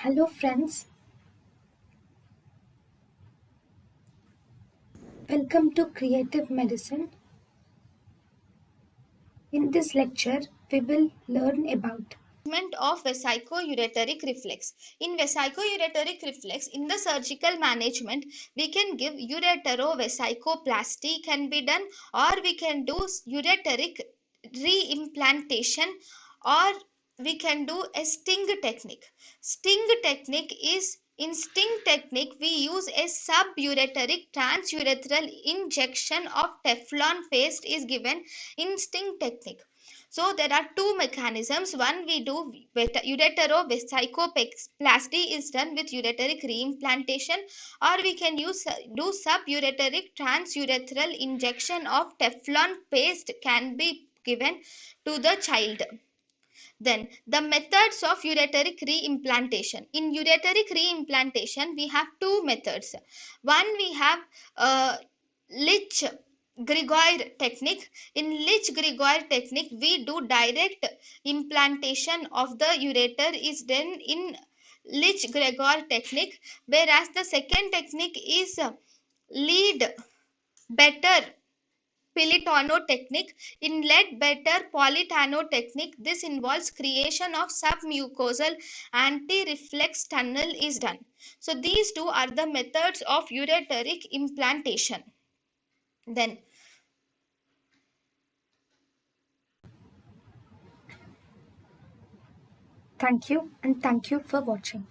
Hello, friends. Welcome to Creative Medicine. In this lecture, we will learn about Of vesicoureteric reflex. In vesicoureteric reflex, in the surgical management, we can give ureterovesicoplasty can be done, or we can do ureteric reimplantation, or we can do a sting technique. Sting technique is in sting technique we use a subureteric transurethral injection of Teflon paste is given in sting technique. So there are two mechanisms. One, we do ureterovesicoplasty is done with ureteric reimplantation, or we can use do subureteric transurethral injection of Teflon paste can be given to the child. Then the methods of ureteric reimplantation. In ureteric reimplantation, we have two methods. One, we have Lich Gregoire technique. In Lich Gregoire technique, we do direct implantation of the ureter is done in Lich Gregoire technique, whereas the second technique is lead better Pilitano technique. In lead better Politano technique, this involves creation of submucosal anti-reflex tunnel is done. So these two are the methods of ureteric implantation. Then thank you and thank you for watching.